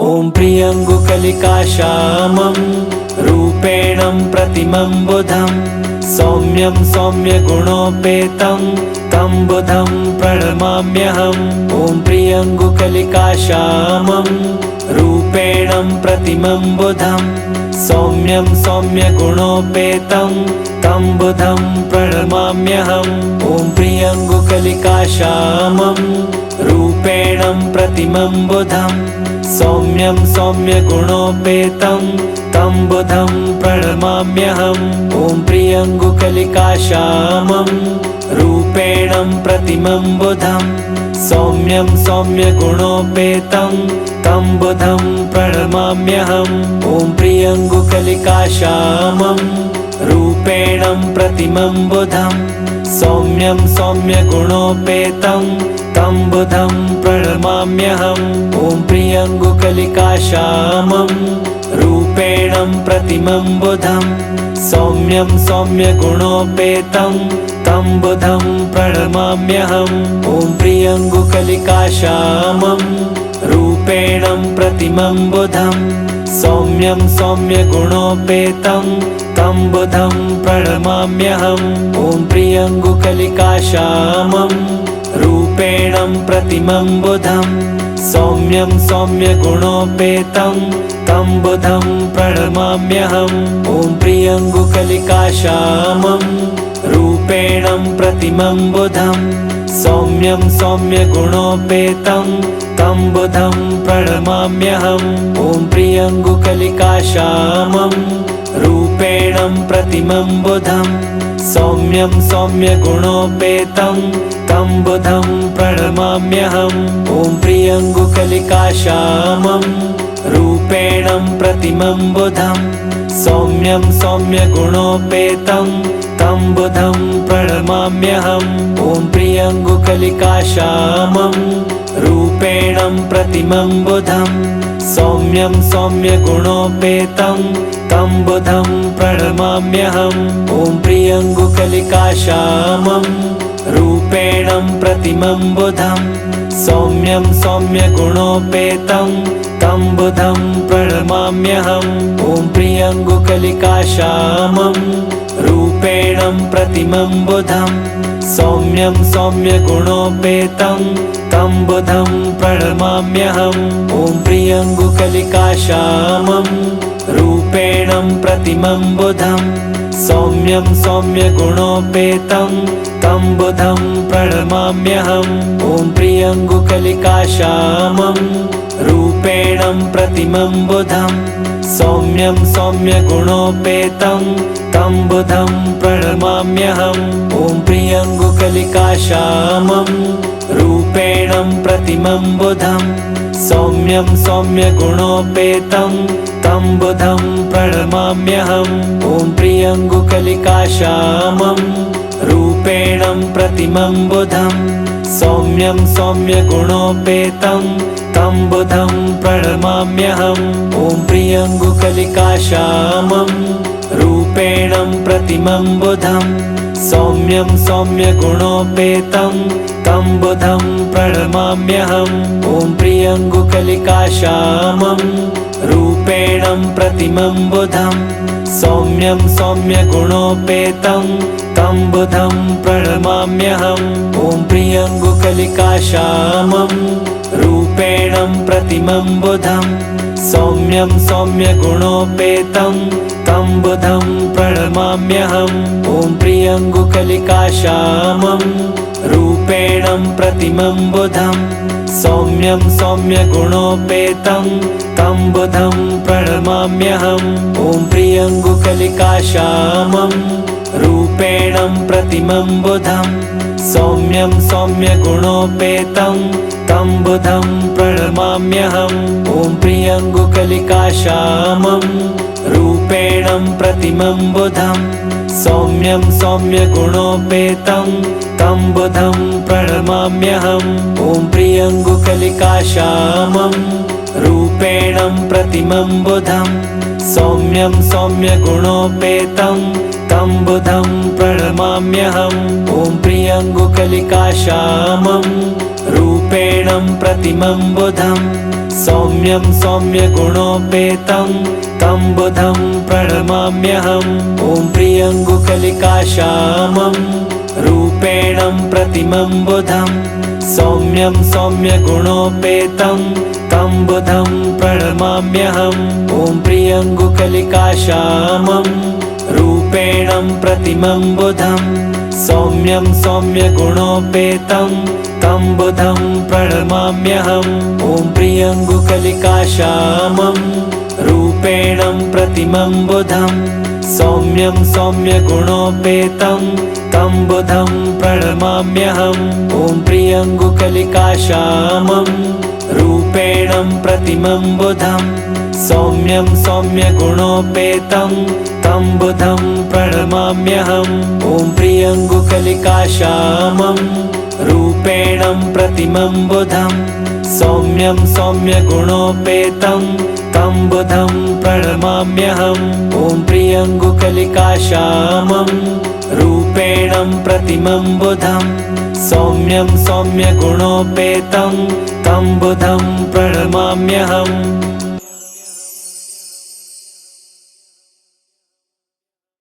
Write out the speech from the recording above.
ॐ प्रियङ्गुकलिकाश्यामं रूपेणं प्रतिमं बुधं सौम्यं सौम्यगुणोपेतं तं बुधं प्रणमाम्यहम्। ॐ प्रियङ्गुकलिकाश्यामं रूपेणं प्रतिमं बुधं सौम्यं सौम्यगुणोपेतं तं बुधं प्रणमाम्यहम्। ॐ प्रियङ्गुकलिकाश्यामं रूपेणं प्रतिमं बुधं सौम्यं सौम्यगुणोपेतं तं बुधं प्रणमाम्यहम्। ॐ प्रियङ्गुकलिकाश्यामं रूपेणं प्रतिमं बुधं सौम्यं सौम्यगुणोपेतं तं बुधं प्रणमाम्यहम्। ॐ प्रियङ्गुकलिकाश्यामं रूपेणं प्रतिमं बुधं सौम्यं सौम्यगुणोपेतं तं बुधं प्रणमाम्यहम्। ॐ प्रियङ्गुकलिकाश्यामं रूपेणं प्रतिमं बुधं सौम्यं सौम्यगुणोपेतं तं बुधं प्रणमाम्यहम्। ॐ प्रियङ्गुकलिकाश्यामं रूपेणं प्रतिमं बुधं सौम्यं सौम्यगुणोपेतं तं बुधं प्रणमाम्यहम्। ॐ प्रियङ्गुकलिकाश्यामं रूपेणं प्रतिमं बुधं सौम्यं सौम्यगुणोपेतं तं बुधं प्रणमाम्यहम्। ॐ प्रियङ्गुकलिकाश्यामं रूपेणं प्रतिमं बुधं सौम्यं सौम्यगुणोपेतं तं बुधं प्रणमाम्यहम्। ॐ प्रियङ्गुकलिकाश्यामं रूपेणं प्रतिमं बुधं सौम्यं सौम्यगुणोपेतं तं बुधं प्रणमाम्यहम्। ॐ प्रियङ्गुकलिकाश्यामं रूपेणं प्रतिमं बुधं सौम्यं सौम्यगुणोपेतं तं बुधं प्रणमाम्यहम्। ॐ प्रियङ्गुकलिकाश्यामं रूपेणं प्रतिमं बुधं सौम्यं सौम्यगुणोपेतं तं बुधं प्रणमाम्यहम्। ॐ प्रियङ्गुकलिकाश्यामं रूपेणं प्रतिमं बुधं सौम्यं सौम्यगुणोपेतं तं बुधं प्रणमाम्यहम्। ॐ प्रियङ्गुकलिकाश्यामं रूपेणं प्रतिमं बुधं सौम्यं सौम्यगुणोपेतं तं बुधं प्रणमाम्यहम्। ॐ प्रियङ्गुकलिकाश्यामं रूपेणं प्रतिमं बुधं सौम्यं सौम्यगुणोपेतं तं बुधं प्रणमाम्यहम्। ॐ प्रियङ्गुकलिकाश्यामं रूपेणं प्रतिमं बुधं सौम्यं सौम्यगुणोपेतं तं बुधं प्रणमाम्यहम्। ॐ प्रियङ्गुकलिकाश्यामं रूपेणं प्रतिमं बुधं सौम्यं सौम्यगुणोपेतं तं बुधं प्रणमाम्यहम्। ॐ प्रियङ्गुकलिकाश्यामं रूपेणं प्रतिमं बुधं सौम्यं सौम्यगुणोपेतं तं बुधं प्रणमाम्यहम्। ॐ प्रियङ्गुकलिकाश्यामं रूपेणं प्रतिमं बुधं सौम्यं सौम्यगुणोपेतं तं बुधं प्रणमाम्यहम्। ॐ प्रियङ्गुकलिकाश्यामं रूपेणं प्रतिमं बुधं सौम्यं सौम्यगुणोपेतं तं बुधं प्रणमाम्यहम्। ॐ प्रियङ्गुकलिकाश्यामं रूपेणं प्रतिमं बुधं सौम्यं सौम्यगुणोपेतं तं बुधं प्रणमाम्यहम्। ॐ प्रियङ्गुकलिकाश्यामं रूपेणं प्रतिमं बुधं सौम्यं सौम्यगुणोपेतं तं बुधं प्रणमाम्यहम्। ॐ प्रियङ्गुकलिकाश्यामं रूपेणं प्रतिमं बुधं सौम्यं सौम्यगुणोपेतं तं बुधं प्रणमाम्यहम्। ॐ प्रियङ्गुकलिकाश्यामं रूपेणं प्रतिमं बुधं सौम्यं सौम्यगुणोपेतं तं बुधं प्रणमाम्यहम्। ॐ प्रियङ्गुकलिकाश्यामं रूपेणं प्रतिमं बुधं सौम्यं सौम्यगुणोपेतं तं बुधं प्रणमाम्यहम्। ॐ प्रियङ्गुकलिकाश्यामं रूपेणं प्रतिमं बुधं सौम्यं सौम्यगुणोपेतं तं बुधं प्रणमाम्यहम् ॐ प्रियङ्गुकलिकाश्यामं रूपेणं प्रतिमं बुधं सौम्यं सौम्यगुणोपेतं तं बुधं प्रणमाम्यहम् ॐ प्रियङ्गुकलिकाश्यामं रूपेणं प्रतिमं बुधं सौम्यं सौम्यगुणोपेतं तं बुधं प्रणमाम्यहम् ॐ प्रियङ्गुकलिकाश्यामं रूपेणं प्रतिमं बुधं सौम्यं सौम्यगुणोपेतं तं बुधं प्रणमाम्यहम् ॐ प्रियङ्गुकलिकाश्यामं रूपेणं प्रतिमं बुधं सौम्यं सौम्यगुणोपेतं तं बुधं प्रणमाम्यहम् ॐ प्रियङ्गुकलिकाश्यामं रूपेणं प्रतिमं बुधं सौम्यं सौम्यगुणोपेतं तं बुधं प्रणमाम्यहम् ॐ प्रियङ्गुकलिकाश्यामं रूपेणं प्रतिमं बुधं सौम्यं सौम्यगुणोपेतं तं बुधं प्रणमाम्यहम्